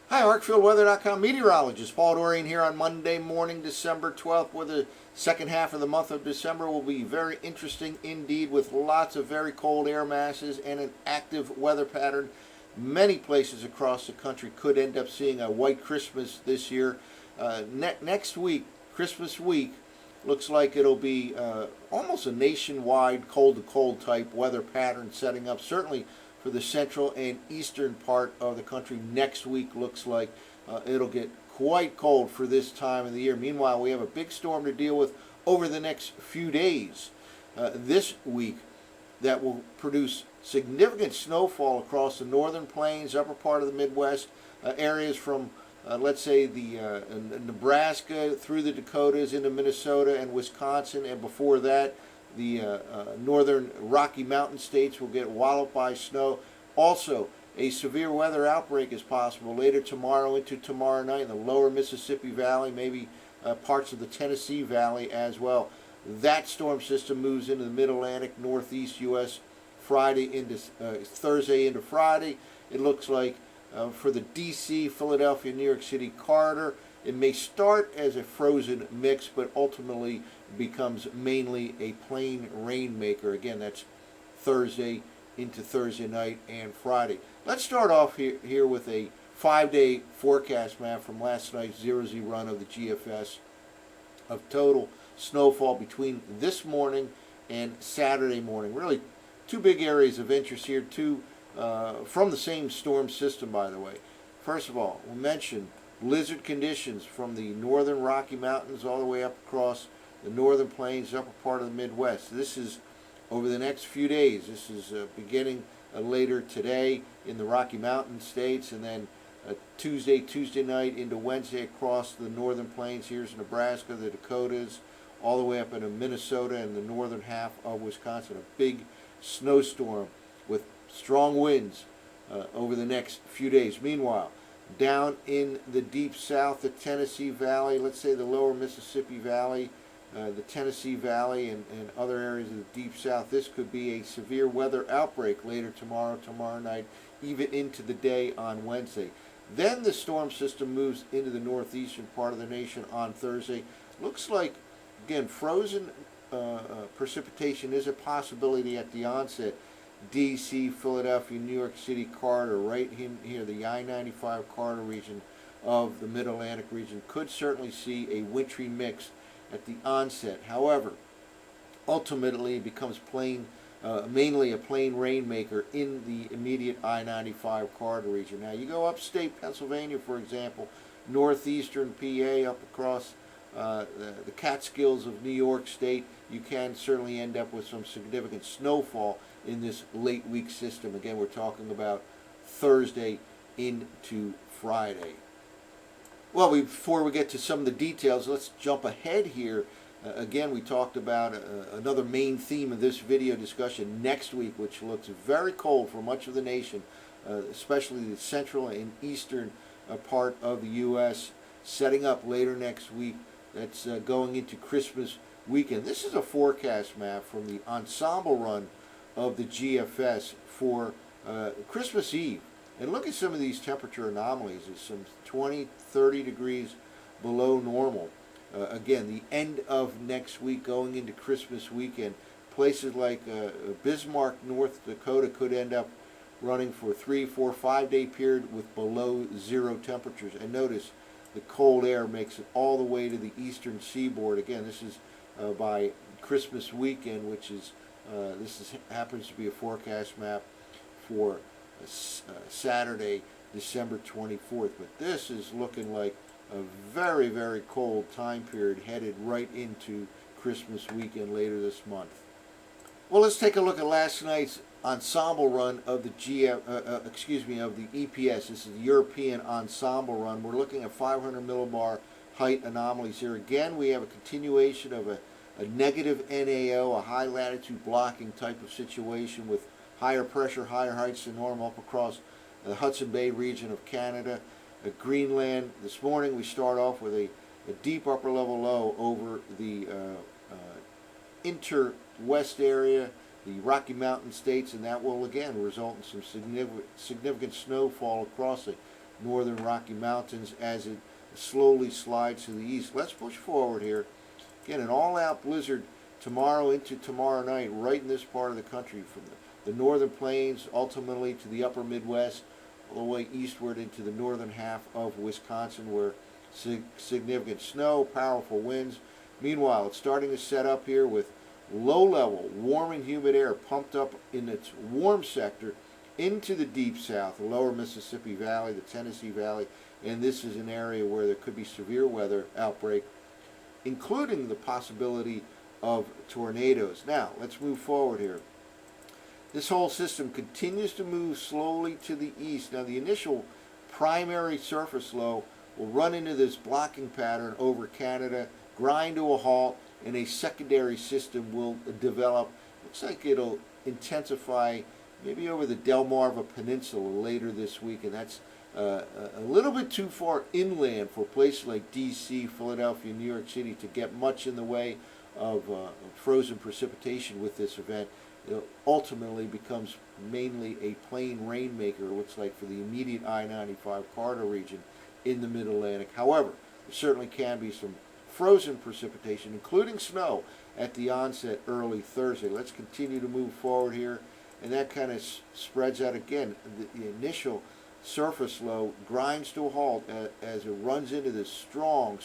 Hi, ArcfieldWeather.com meteorologist Paul Dorian here on Monday morning, December 12th, where the second half of the month of December will be very interesting indeed, with lots of very cold air masses and an active weather pattern. Many places across the country could end up seeing a white Christmas this year. Next week, Christmas week, looks like it'll be almost a nationwide cold-to-cold type weather pattern setting up, certainly for the central and eastern part of the country. Next week looks like it'll get quite cold for this time of the year. Meanwhile, we have a big storm to deal with over the next few days this week that will produce significant snowfall across the northern plains, upper part of the Midwest, areas from let's say the Nebraska through the Dakotas into Minnesota and Wisconsin, and before that the northern Rocky Mountain states will get walloped by snow. Also, a severe weather outbreak is possible later tomorrow into tomorrow night in the lower Mississippi Valley, maybe parts of the Tennessee Valley as well. That storm system moves into the mid-Atlantic, northeast U.S. Friday into Thursday into Friday. It looks like for the D.C., Philadelphia, New York City corridor, it may start as a frozen mix, but ultimately becomes mainly a plain rainmaker. Again, that's Thursday into Thursday night and Friday. Let's start off here with a 5-day forecast map from last night's 0Z run of the GFS of total snowfall between this morning and Saturday morning. Really two big areas of interest here, two from the same storm system, by the way. First of all, we mentioned blizzard conditions from the northern Rocky Mountains all the way up across the northern plains, upper part of the Midwest. This is over the next few days. This is beginning later today in the Rocky Mountain states, and then Tuesday night into Wednesday across the northern plains. Here's Nebraska, the Dakotas, all the way up into Minnesota and the northern half of Wisconsin. A big snowstorm with strong winds over the next few days. Meanwhile, down in the deep south, the Tennessee Valley, let's say the lower Mississippi Valley, the Tennessee Valley, and other areas of the deep south, this could be a severe weather outbreak later tomorrow night, even into the day on Wednesday. Then the storm system moves into the northeastern part of the nation on Thursday. Looks like, again, frozen precipitation is a possibility at the onset. D.C., Philadelphia, New York City corridor, right in here, the I-95 corridor region of the Mid-Atlantic region, could certainly see a wintry mix at the onset. However, ultimately it becomes mainly a plain rainmaker in the immediate I-95 corridor region. Now, you go upstate Pennsylvania, for example, northeastern PA, up across the Catskills of New York State, you can certainly end up with some significant snowfall in this late week system. Again, we're talking about Thursday into Friday. Well, before we get to some of the details, let's jump ahead here. Again, we talked about another main theme of this video discussion next week, which looks very cold for much of the nation, especially the central and eastern part of the U.S., setting up later next week. That's going into Christmas weekend. This is a forecast map from the ensemble run of the GFS for Christmas Eve. And look at some of these temperature anomalies. It's some 20, 30 degrees below normal. Again, the end of next week going into Christmas weekend. Places like Bismarck, North Dakota could end up running for 3, 4, 5-day period with below zero temperatures. And notice the cold air makes it all the way to the eastern seaboard. Again, this is by Christmas weekend, which is happens to be a forecast map for Saturday, December 24th. But this is looking like a very, very cold time period headed right into Christmas weekend later this month. Well, let's take a look at last night's ensemble run of the of the EPS. This is the European ensemble run. We're looking at 500 millibar height anomalies here. Again, we have a continuation of a negative NAO, a high latitude blocking type of situation with higher pressure, higher heights than normal up across the Hudson Bay region of Canada. Greenland, this morning we start off with a deep upper level low over the inter-west area, the Rocky Mountain states, and that will again result in some significant snowfall across the northern Rocky Mountains as it slowly slides to the east. Let's push forward here. Again, an all-out blizzard tomorrow into tomorrow night right in this part of the country, from the northern plains ultimately to the upper Midwest, all the way eastward into the northern half of Wisconsin, where significant snow, powerful winds. Meanwhile, it's starting to set up here with low-level, warm and humid air pumped up in its warm sector into the deep south, the lower Mississippi Valley, the Tennessee Valley, and this is an area where there could be severe weather outbreak, including the possibility of tornadoes. Now, let's move forward here. This whole system continues to move slowly to the east. Now, the initial primary surface low will run into this blocking pattern over Canada, grind to a halt, and a secondary system will develop. Looks like it'll intensify maybe over the Delmarva Peninsula later this week, and that's a little bit too far inland for places like D.C., Philadelphia, New York City to get much in the way of frozen precipitation with this event. It ultimately becomes mainly a plain rainmaker, it looks like, for the immediate I-95 corridor region in the Mid-Atlantic. However, there certainly can be some frozen precipitation, including snow, at the onset early Thursday. Let's continue to move forward here, and that kind of spreads out again. The initial surface low grinds to a halt as it runs into this strong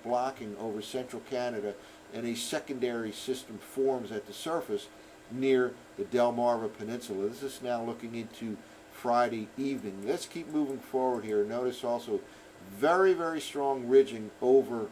blocking over central Canada, and a secondary system forms at the surface near the Delmarva Peninsula. This is now looking into Friday evening. Let's keep moving forward here. Notice also very strong ridging over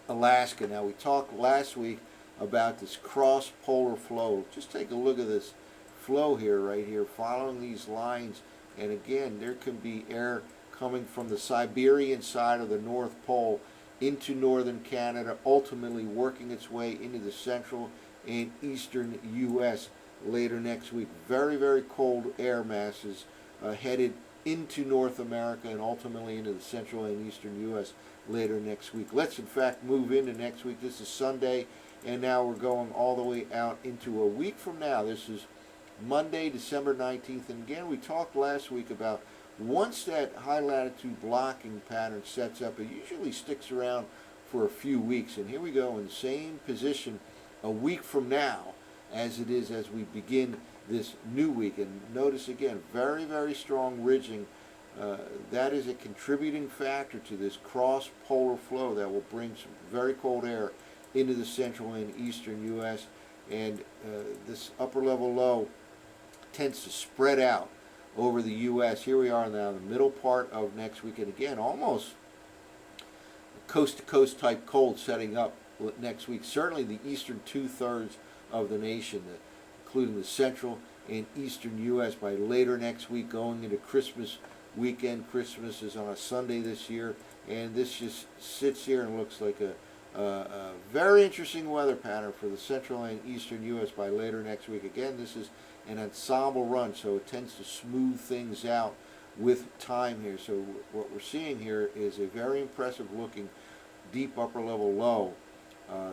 Alaska. Now, we talked last week about this cross-polar flow. Just take a look at this flow here, right here, following these lines. And again, there can be air coming from the Siberian side of the North Pole into northern Canada, ultimately working its way into the central and eastern U.S. later next week. Very cold air masses headed into North America and ultimately into the central and eastern U.S. later next week. Let's in fact move into next week. This is Sunday, and now we're going all the way out into a week from now. This is Monday, December 19th, and again, we talked last week about once that high latitude blocking pattern sets up, it usually sticks around for a few weeks, and here we go in the same position a week from now as it is as we begin this new week. And notice again, very strong ridging. That is a contributing factor to this cross-polar flow that will bring some very cold air into the central and eastern U.S. And this upper level low tends to spread out over the U.S. Here we are now in the middle part of next week, and again, almost coast-to-coast type cold setting up next week. Certainly the eastern two-thirds of the nation, including the central and eastern U.S. by later next week, going into Christmas weekend. Christmas is on a Sunday this year, and this just sits here and looks like a very interesting weather pattern for the central and eastern U.S. by later next week. Again, this is an ensemble run, so it tends to smooth things out with time here. So what we're seeing here is a very impressive looking deep upper level low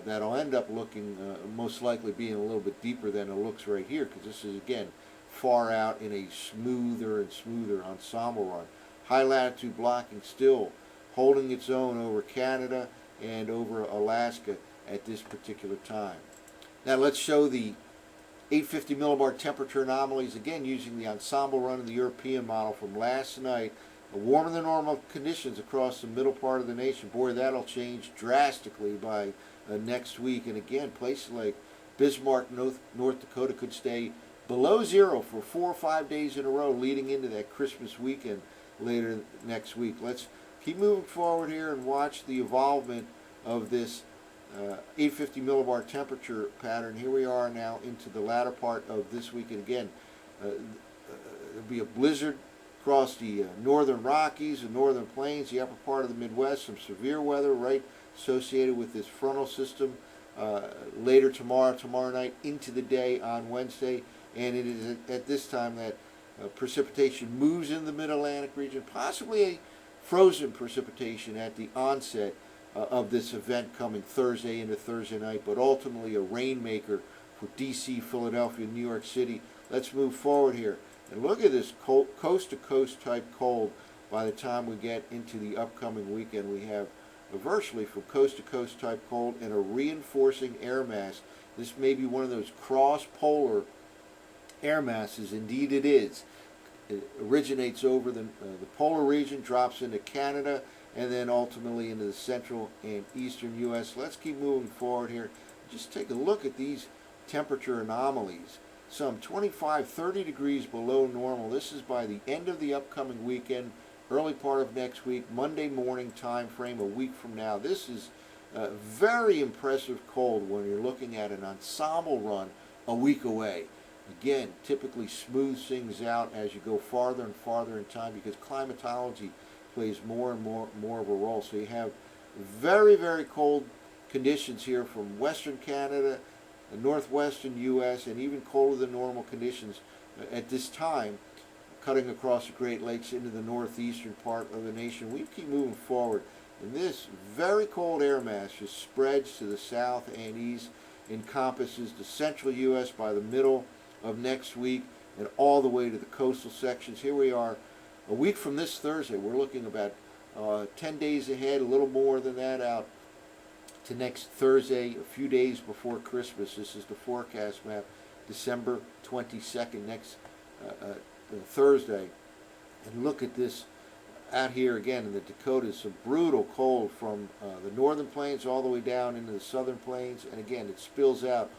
that'll end up looking most likely being a little bit deeper than it looks right here, because this is again far out in a smoother and smoother ensemble run. High latitude blocking still holding its own over Canada and over Alaska at this particular time. Now let's show the 850 millibar temperature anomalies, again using the ensemble run of the European model from last night. Warmer than normal conditions across the middle part of the nation. Boy, that'll change drastically by next week. And again, places like Bismarck, North Dakota could stay below zero for 4 or 5 days in a row leading into that Christmas weekend later next week. Let's keep moving forward here and watch the evolvement of this 850 millibar temperature pattern. Here we are now into the latter part of this week, and again, there'll be a blizzard across the northern Rockies, the northern plains, the upper part of the Midwest, some severe weather right associated with this frontal system later tomorrow night into the day on Wednesday, and it is at this time that precipitation moves in the mid-Atlantic region, possibly a frozen precipitation at the onset of this event coming Thursday into Thursday night, but ultimately a rainmaker for D.C., Philadelphia, New York City. Let's move forward here and look at this coast-to-coast type cold by the time we get into the upcoming weekend. We have a virtually from coast to coast type cold and a reinforcing air mass. This may be one of those cross-polar air masses. Indeed it is. It originates over the polar region, drops into Canada, and then ultimately into the central and eastern U.S. Let's keep moving forward here. Just take a look at these temperature anomalies. Some 25, 30 degrees below normal. This is by the end of the upcoming weekend, early part of next week, Monday morning time frame, a week from now. This is very impressive cold when you're looking at an ensemble run a week away. Again, typically smooths things out as you go farther and farther in time because climatology plays more and more of a role. So you have very, very cold conditions here from western Canada, the northwestern U.S., and even colder than normal conditions at this time, cutting across the Great Lakes into the northeastern part of the nation. We keep moving forward, and this very cold air mass just spreads to the south and east, encompasses the central U.S. by the middle of next week and all the way to the coastal sections. Here we are a week from this Thursday. We're looking about 10 days ahead, a little more than that, out to next Thursday, a few days before Christmas. This is the forecast map, December 22nd, next Thursday. And look at this out here again in the Dakotas, some brutal cold from the northern plains all the way down into the southern plains, and again it spills out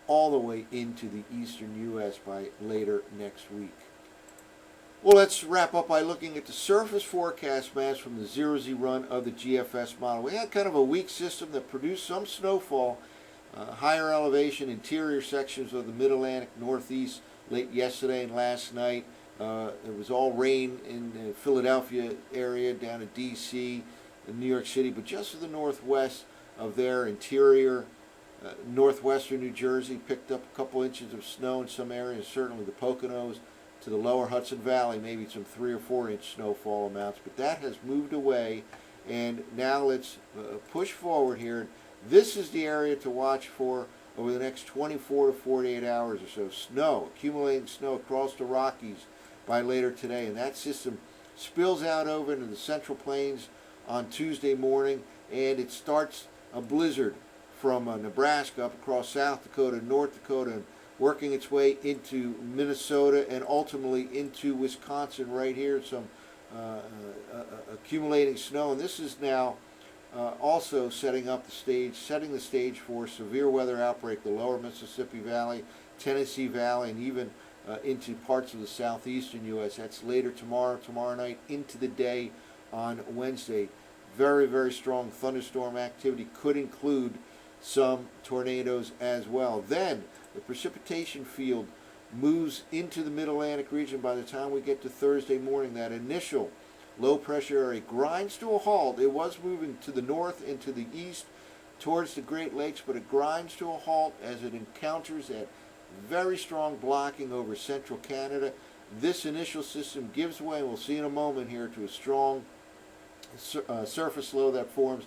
all the way into the eastern U.S. by later next week. Well, let's wrap up by looking at the surface forecast maps from the 0Z run of the GFS model. We had kind of a weak system that produced some snowfall, higher elevation, interior sections of the Mid-Atlantic, Northeast late yesterday and last night. It was all rain in the Philadelphia area, down to D.C., and New York City, but just to the northwest of their interior, northwestern New Jersey picked up a couple inches of snow in some areas, certainly the Poconos, to the lower Hudson Valley, maybe some 3 or 4 inch snowfall amounts, but that has moved away, and now let's push forward here. This is the area to watch for over the next 24 to 48 hours or so. Snow, accumulating snow across the Rockies by later today, and that system spills out over into the Central Plains on Tuesday morning, and it starts a blizzard from Nebraska up across South Dakota, North Dakota, and working its way into Minnesota and ultimately into Wisconsin right here. Some accumulating snow, and this is now also setting the stage for severe weather outbreak, the lower Mississippi Valley, Tennessee Valley, and even into parts of the southeastern U.S. That's later tomorrow night into the day on Wednesday. Very, very strong thunderstorm activity, could include some tornadoes as well. Then the precipitation field moves into the Mid-Atlantic region by the time we get to Thursday morning. That initial low pressure area grinds to a halt. It was moving to the north and to the east towards the Great Lakes, but it grinds to a halt as it encounters that very strong blocking over central Canada. This initial system gives way, and we'll see in a moment here, to a strong surface low that forms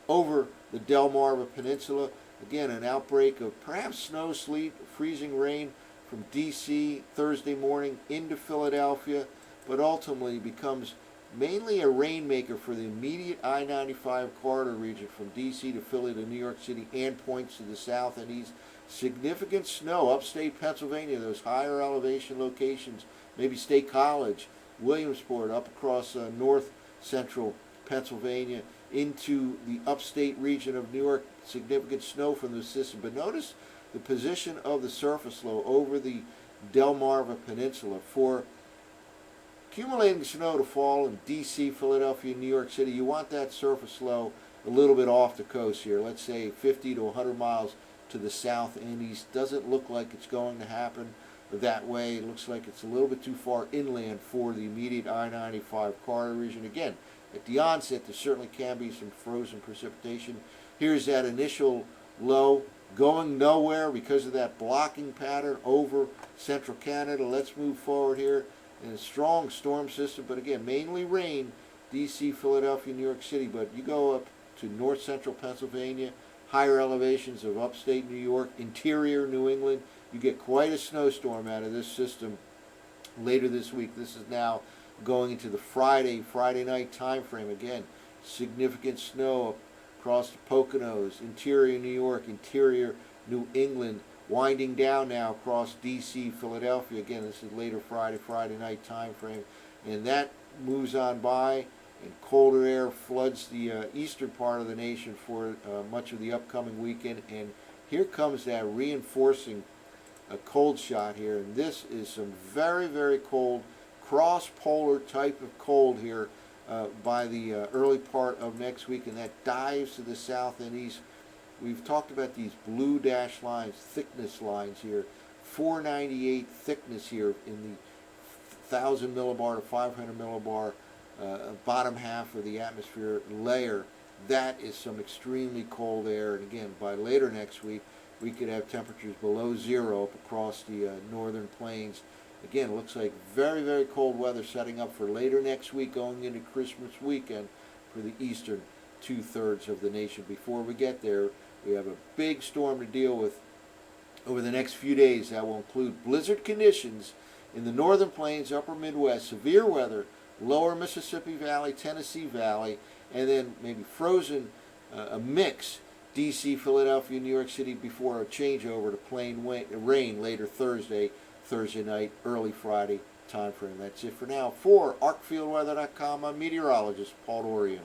over the Delmarva Peninsula. Again, an outbreak of perhaps snow, sleet, freezing rain from D.C. Thursday morning into Philadelphia, but ultimately becomes mainly a rainmaker for the immediate I-95 corridor region from D.C. to Philly to New York City and points to the south and east. Significant snow upstate Pennsylvania, those higher elevation locations, maybe State College, Williamsport, up across north central Pennsylvania into the upstate region of New York. Significant snow from the system. But notice the position of the surface low over the Delmarva Peninsula. For accumulating snow to fall in D.C., Philadelphia, New York City, you want that surface low a little bit off the coast here. Let's say 50 to 100 miles to the south and east. Doesn't look like it's going to happen that way. It looks like it's a little bit too far inland for the immediate I-95 corridor region. Again, at the onset, there certainly can be some frozen precipitation. Here's that initial low going nowhere because of that blocking pattern over central Canada. Let's move forward here in a strong storm system, but again, mainly rain, D.C., Philadelphia, New York City, but you go up to north central Pennsylvania, higher elevations of upstate New York, interior New England, you get quite a snowstorm out of this system later this week. This is now going into the Friday night time frame. Again, significant snow across the Poconos, interior New York, interior New England, winding down now across D.C., Philadelphia. Again, this is later Friday night time frame. And that moves on by, and colder air floods the eastern part of the nation for much of the upcoming weekend. And here comes that reinforcing cold shot here. And this is some very, very cold, cross-polar type of cold here by the early part of next week. And that dives to the south and east. We've talked about these blue dash lines, thickness lines here. 498 thickness here in the 1,000 millibar to 500 millibar bottom half of the atmosphere layer. That is some extremely cold air. And again, by later next week, we could have temperatures below zero up across the northern plains. Again, it looks like very, very cold weather setting up for later next week, going into Christmas weekend for the eastern two-thirds of the nation. Before we get there, we have a big storm to deal with over the next few days. That will include blizzard conditions in the northern plains, upper Midwest, severe weather, lower Mississippi Valley, Tennessee Valley, and then maybe frozen, a mix, D.C., Philadelphia, New York City, before a changeover to plain rain later Thursday night, early Friday time frame. That's it for now. For ArcfieldWeather.com, I'm meteorologist Paul Dorian.